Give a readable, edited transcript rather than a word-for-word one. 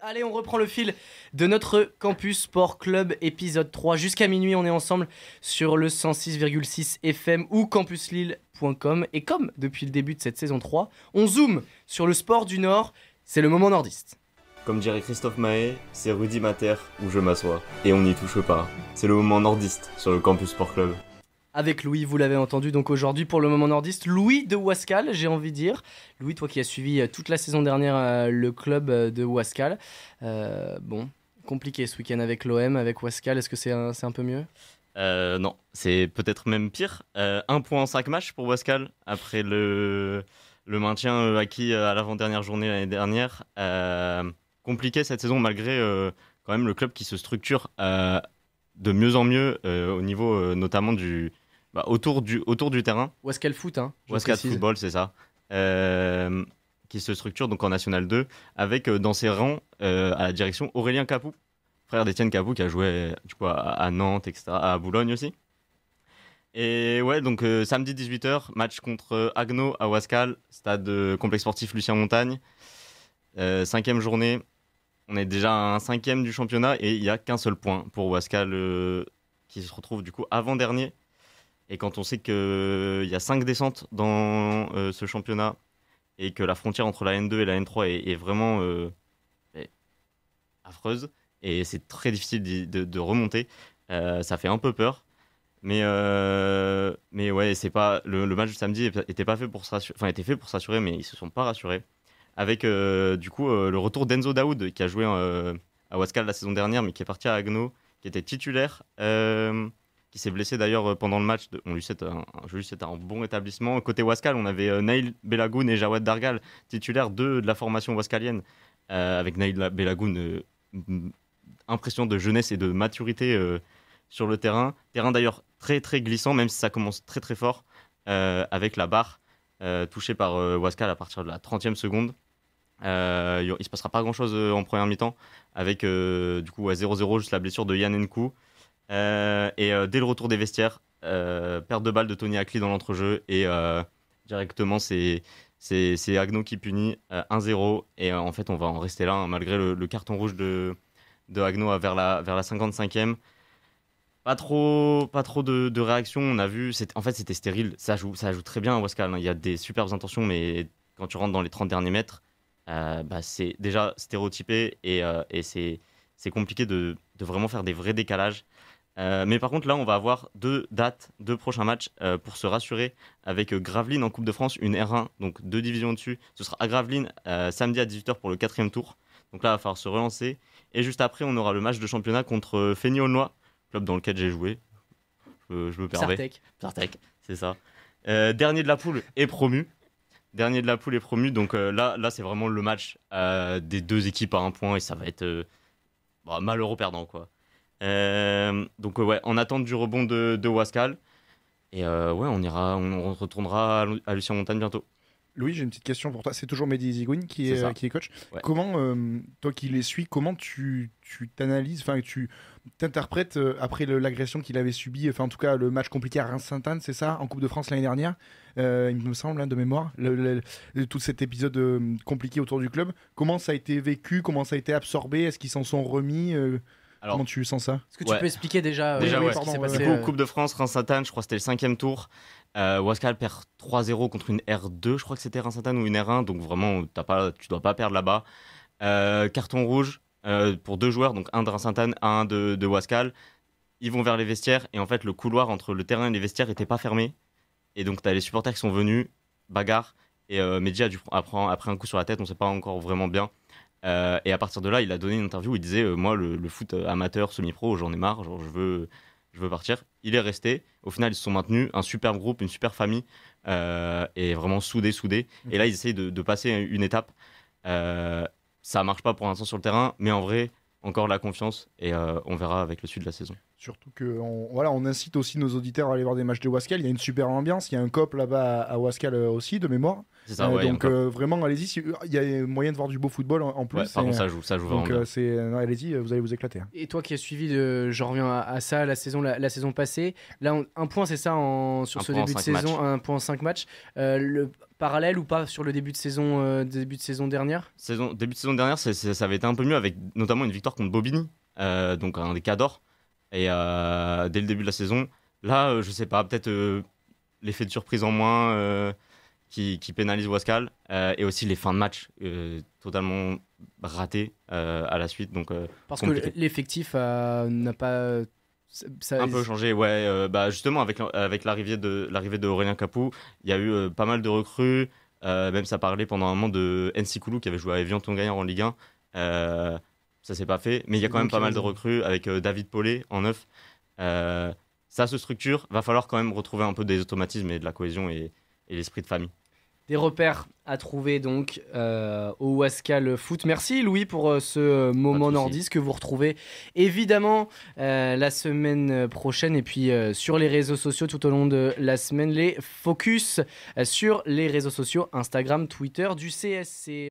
Allez, on reprend le fil de notre Campus Sport Club épisode 3. Jusqu'à minuit, on est ensemble sur le 106,6 FM ou campuslille.com. Et comme depuis le début de cette saison 3, on zoome sur le sport du Nord. C'est le moment nordiste. Comme dirait Christophe Mahé, c'est rudimentaire où je m'assois. Et on n'y touche pas. C'est le moment nordiste sur le Campus Sport Club. Avec Louis, vous l'avez entendu, donc aujourd'hui pour le moment nordiste, Louis de Ouascal, j'ai envie de dire. Louis, toi qui as suivi toute la saison dernière le club de Ouascal. Bon, compliqué ce week-end avec l'OM, avec Ouascal, est-ce que c'est un peu mieux ? Non, c'est peut-être même pire. 1 point en 5 matchs pour Ouascal, après le maintien acquis à l'avant-dernière journée l'année dernière. Compliqué cette saison malgré quand même le club qui se structure de mieux en mieux au niveau notamment autour du terrain. Ouascal Foot, hein. Ouascal Football, c'est ça. Qui se structure donc en National 2 avec dans ses rangs à la direction Aurélien Capou, frère d'Étienne Capou qui a joué du coup à Nantes, etc., à Boulogne aussi. Et ouais, donc samedi 18h, match contre Agno à Ouascal, stade complexe sportif Lucien Montagne. 5e journée, on est déjà à un 5e du championnat et il n'y a qu'un seul point pour Ouascal qui se retrouve du coup avant-dernier. Et quand on sait qu'il y a 5 descentes dans ce championnat et que la frontière entre la N2 et la N3 est vraiment affreuse et c'est très difficile de remonter, ça fait un peu peur. Mais ouais, c'est pas le match du samedi était pas fait pour se rassurer, enfin était fait pour se rassurer, mais ils se sont pas rassurés. Avec du coup le retour d'Enzo Daoud qui a joué à Ouascal la saison dernière, mais qui est parti à Agno, qui était titulaire. Qui s'est blessé d'ailleurs pendant le match. Je lui souhaite un bon rétablissement. Côté Ouascal, on avait Naïl Belagoun et Jawad Dargal, titulaires de la formation ouascalienne. Avec Naïl Belagoun, impression de jeunesse et de maturité sur le terrain. Terrain d'ailleurs très très glissant, même si ça commence très très fort, avec la barre touchée par Ouascal à partir de la 30e seconde. Il ne se passera pas grand chose en première mi-temps, avec du coup à 0-0 juste la blessure de Yann Nkou. Dès le retour des vestiaires, perte de balle de Tony Ackley dans l'entrejeu et directement c'est Agno qui punit 1-0 et en fait on va en rester là, hein, malgré le carton rouge de Agno vers la 55e. Pas trop de réaction, on a vu, en fait c'était stérile, ça joue très bien à Ouascal, hein. Il y a des superbes intentions mais quand tu rentres dans les 30 derniers mètres, c'est déjà stéréotypé et c'est compliqué de vraiment faire des vrais décalages. Mais par contre, là, on va avoir 2 prochains matchs pour se rassurer avec Gravelines en Coupe de France, une R1, donc 2 divisions au-dessus. Ce sera à Gravelines samedi à 18h pour le 4e tour. Donc là, il va falloir se relancer. Et juste après, on aura le match de championnat contre Feigny-Aulnois, club dans lequel j'ai joué. Je me permets. Sartec, c'est ça. Dernier de la poule est promu. Donc là, c'est vraiment le match des 2 équipes à 1 point et ça va être malheureux perdant, quoi. Donc ouais, en attente du rebond de Ouascal. Et ouais, on retournera à Lucien Montagne bientôt. Louis, j'ai une petite question pour toi. C'est toujours Mehdi Zigoun qui est coach. Ouais. Comment, toi qui les suis, comment tu t'analyses, enfin tu t'interprètes après l'agression qu'il avait subie, enfin en tout cas le match compliqué à Reims-Sainte-Anne, c'est ça, en Coupe de France l'année dernière, il me semble, hein, de mémoire, tout cet épisode compliqué autour du club. Comment ça a été vécu, comment ça a été absorbé, est-ce qu'ils s'en sont remis Alors, comment tu sens ça ? Est-ce que tu peux expliquer déjà ouais, ce qui s'est passé Du coup, Coupe de France, Reims-Sainte-Anne, je crois que c'était le 5e tour. Ouascal perd 3-0 contre une R2, je crois que c'était Reims-Sainte-Anne ou une R1, donc vraiment, tu dois pas perdre là-bas. Carton rouge pour 2 joueurs, donc un de Reims-Sainte-Anne, un de Ouascal. Ils vont vers les vestiaires et en fait, le couloir entre le terrain et les vestiaires n'était pas fermé. Et donc, tu as les supporters qui sont venus, bagarre, et Mehdi a dû après un coup sur la tête, on ne sait pas encore vraiment bien. Et à partir de là, il a donné une interview où il disait moi, le foot amateur, semi-pro, j'en ai marre, genre, je veux partir. Il est resté. Au final, ils se sont maintenus. Un superbe groupe, une super famille. Et vraiment soudés. Et là, ils essayent de passer une étape. Ça ne marche pas pour l'instant sur le terrain. Mais en vrai, encore la confiance. Et on verra avec le suite de la saison. Surtout on incite aussi nos auditeurs à aller voir des matchs de Ouascal. Il y a une super ambiance. Il y a un COP là-bas à Ouascal aussi, de mémoire. C'est ça, ouais, donc vraiment, allez-y. Il y a moyen de voir du beau football en plus. Ouais, par contre, ça joue vraiment donc, allez-y, vous allez vous éclater. Hein. Et toi qui as suivi, je reviens à ça, la saison passée. Là, un point, c'est ça sur ce début de saison, 1 point en 5 matchs. parallèle ou pas sur le début de saison dernière? Début de saison dernière, ça avait été un peu mieux avec notamment une victoire contre Bobigny, donc un des cadors. Et dès le début de la saison, là, je sais pas, peut-être l'effet de surprise en moins qui pénalise Wascal et aussi les fins de match totalement ratées à la suite. Donc, parce compliqué. Que l'effectif n'a pas. Un peu changé, ouais. Justement, avec l'arrivée de Aurélien Capou, il y a eu pas mal de recrues. Même ça parlait pendant un moment de Nsikulu qui avait joué à Evian-Tongaire en Ligue 1. Ça s'est pas fait, mais il y a quand même pas mal de recrues avec David Paulet en neuf. Ça se structure. Va falloir quand même retrouver un peu des automatismes et de la cohésion et l'esprit de famille. Des repères à trouver donc au Wascal Foot. Merci Louis pour ce moment nordiste que vous retrouvez évidemment la semaine prochaine et puis sur les réseaux sociaux tout au long de la semaine. Les focus sur les réseaux sociaux Instagram, Twitter du CSC.